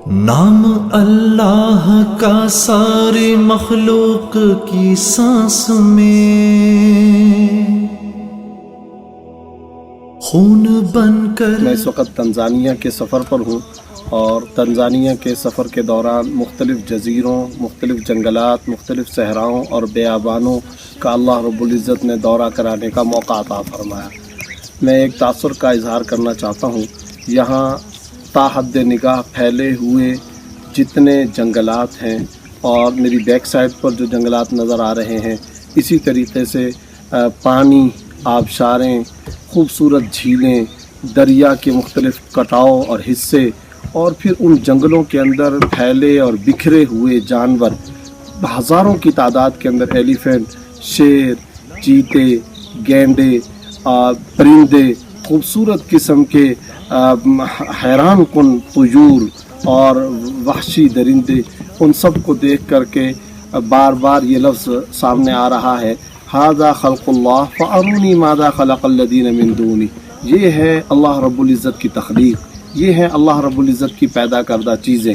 نام اللہ کا سارے مخلوق کی سانس میں خون بن کر. میں اس وقت تنزانیہ کے سفر پر ہوں اور تنزانیہ کے سفر کے دوران مختلف جزیروں، مختلف جنگلات، مختلف صحراؤں اور بیابانوں کا اللہ رب العزت نے دورہ کرانے کا موقع عطا فرمایا. میں ایک تاثر کا اظہار کرنا چاہتا ہوں. یہاں تا حد نگاہ پھیلے ہوئے جتنے جنگلات ہیں اور میری بیک سائڈ پر جو جنگلات نظر آ رہے ہیں، اسی طریقے سے پانی، آبشاریں، خوبصورت جھیلیں، دریا کے مختلف کٹاؤ اور حصے، اور پھر ان جنگلوں کے اندر پھیلے اور بکھرے ہوئے جانور، ہزاروں کی تعداد کے اندر ایلیفینٹ، شیر، چیتے، گینڈے، پرندے، خوبصورت قسم کے حیران کن طیور اور وحشی درندے، ان سب کو دیکھ کر کے بار بار یہ لفظ سامنے آ رہا ہے، ھذا خلق اللہ فارونی ماذا خلق الذین من دونہ. یہ ہے اللہ رب العزت کی تخلیق، یہ ہے اللہ رب العزت کی پیدا کردہ چیزیں.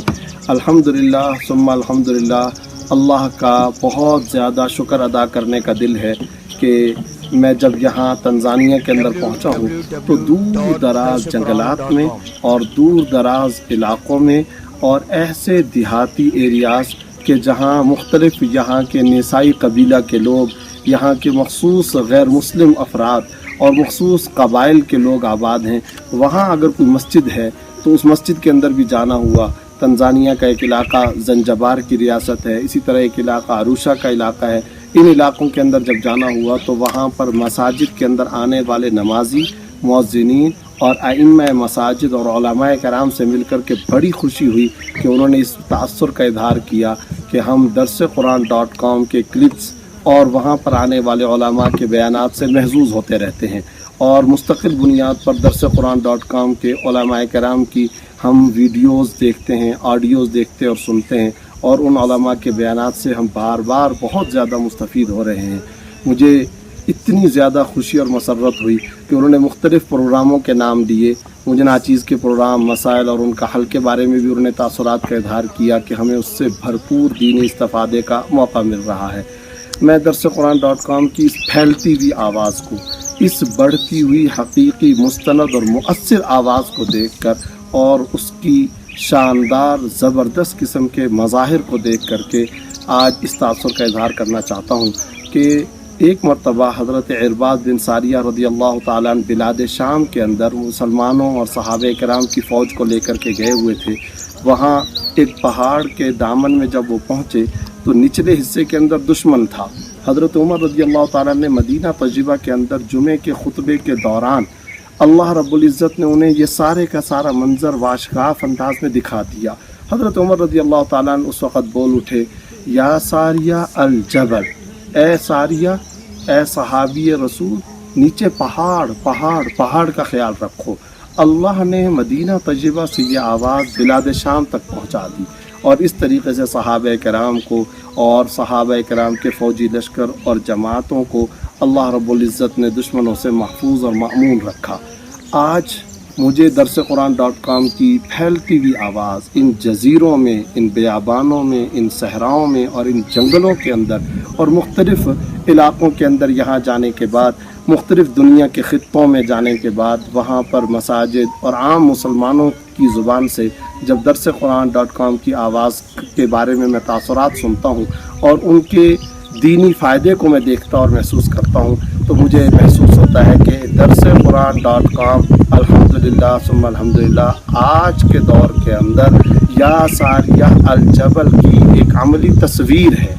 الحمدللہ ثم الحمدللہ. اللہ کا بہت زیادہ شکر ادا کرنے کا دل ہے کہ میں جب یہاں تنزانیہ کے اندر پہنچا ہوں تو دور دراز جنگلات میں اور دور دراز علاقوں میں اور ایسے دیہاتی ایریاز کہ جہاں مختلف یہاں کے نسائی قبیلہ کے لوگ، یہاں کے مخصوص غیر مسلم افراد اور مخصوص قبائل کے لوگ آباد ہیں، وہاں اگر کوئی مسجد ہے تو اس مسجد کے اندر بھی جانا ہوا. تنزانیہ کا ایک علاقہ زنجبار کی ریاست ہے، اسی طرح ایک علاقہ عروشہ کا علاقہ ہے. ان علاقوں کے اندر جب جانا ہوا تو وہاں پر مساجد کے اندر آنے والے نمازی، مؤذنین اور ائمہ مساجد اور علماء کرام سے مل کر کے بڑی خوشی ہوئی کہ انہوں نے اس تأثر کا اظہار کیا کہ ہم درسقرآن.com کے کلپس اور وہاں پر آنے والے علماء کے بیانات سے محظوظ ہوتے رہتے ہیں، اور مستقل بنیاد پر درسقرآن.com کے علماء کرام کی ہم ویڈیوز دیکھتے ہیں، آڈیوز دیکھتے اور سنتے ہیں، اور ان علماء کے بیانات سے ہم بار بار بہت زیادہ مستفید ہو رہے ہیں. مجھے اتنی زیادہ خوشی اور مسرت ہوئی کہ انہوں نے مختلف پروگراموں کے نام دیے. مجھے ناچیز کے پروگرام، مسائل اور ان کا حل کے بارے میں بھی انہوں نے تاثرات کا اظہار کیا کہ ہمیں اس سے بھرپور دینی استفادے کا موقع مل رہا ہے. میں درسقرآن.com کی اس پھیلتی ہوئی آواز کو، اس بڑھتی ہوئی حقیقی مستند اور مؤثر آواز کو دیکھ کر اور اس کی شاندار زبردست قسم کے مظاہر کو دیکھ کر کے آج اس تاثر کا اظہار کرنا چاہتا ہوں کہ ایک مرتبہ حضرت عرباض بن ساریہ رضی اللہ تعالیٰ عنہ بلاد شام کے اندر مسلمانوں اور صحابہ کرام کی فوج کو لے کر کے گئے ہوئے تھے. وہاں ایک پہاڑ کے دامن میں جب وہ پہنچے تو نچلے حصے کے اندر دشمن تھا. حضرت عمر رضی اللہ تعالیٰ نے مدینہ طیبہ کے اندر جمعے کے خطبے کے دوران اللہ رب العزت نے انہیں یہ سارے کا سارا منظر واشگاف انداز میں دکھا دیا. حضرت عمر رضی اللہ تعالیٰ عنہ اس وقت بول اٹھے، یا ساریہ الجبل، اے ساریہ، اے صحابی رسول، نیچے پہاڑ کا خیال رکھو. اللہ نے مدینہ طیبہ سے یہ آواز بلاد شام تک پہنچا دی، اور اس طریقے سے صحابہ کرام کو اور صحابہ کرام کے فوجی لشکر اور جماعتوں کو اللہ رب العزت نے دشمنوں سے محفوظ اور مأمون رکھا. آج مجھے درسقرآن.com کی پھیلتی ہوئی آواز ان جزیروں میں، ان بیابانوں میں، ان صحراؤں میں اور ان جنگلوں کے اندر اور مختلف علاقوں کے اندر یہاں جانے کے بعد، مختلف دنیا کے خطوں میں جانے کے بعد، وہاں پر مساجد اور عام مسلمانوں کی زبان سے جب درسقرآن.com کی آواز کے بارے میں میں تاثرات سنتا ہوں اور ان کے دینی فائدے کو میں دیکھتا اور محسوس کرتا ہوں تو مجھے محسوس ہوتا ہے کہ درسقرآن.com الحمدللہ ثم الحمدللہ آج کے دور کے اندر یا ساریہ الجبل کی ایک عملی تصویر ہے.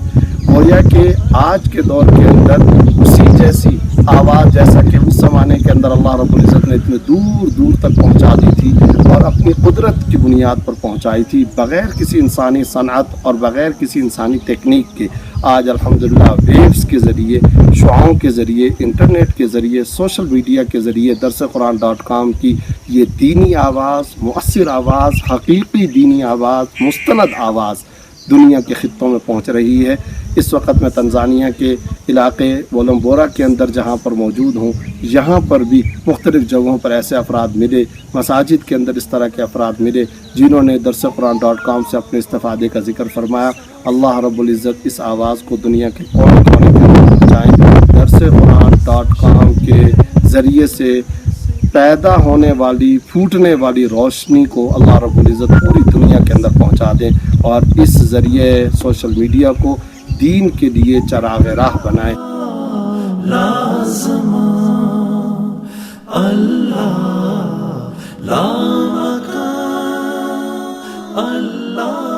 گویا کہ آج کے دور کے اندر اسی جیسی آواز جیسا کہ اس زمانے کے اندر اللہ رب العزت نے اتنے دور دور تک پہنچا دی تھی اور اپنی قدرت کی بنیاد پر پہنچائی تھی بغیر کسی انسانی صنعت اور بغیر کسی انسانی تکنیک کے. آج الحمدللہ ویوز کے ذریعے، شعاؤں کے ذریعے، انٹرنیٹ کے ذریعے، سوشل میڈیا کے ذریعے درسقرآن.com کی یہ دینی آواز، مؤثر آواز، حقیقی دینی آواز، مستند آواز دنیا کے خطوں میں پہنچ رہی ہے۔ اس وقت میں تنزانیہ کے علاقے بولمبورا کے اندر جہاں پر موجود ہوں، یہاں پر بھی مختلف جگہوں پر ایسے افراد ملے، مساجد کے اندر اس طرح کے افراد ملے جنہوں نے درسقرآن.com سے اپنے استفادے کا ذکر فرمایا۔ اللہ رب العزت اس آواز کو دنیا کے کونے کونے کے اندر پہنچائیں۔ درسقرآن.com کے ذریعے سے پیدا ہونے والی پھوٹنے والی روشنی کو اللہ رب العزت پوری دنیا کے اندر پہنچا دیں، اور اس ذریعے سوشل میڈیا کو دین کے لیے چراغ راہ بنائیں۔ لازم اللہ لا مکان اللہ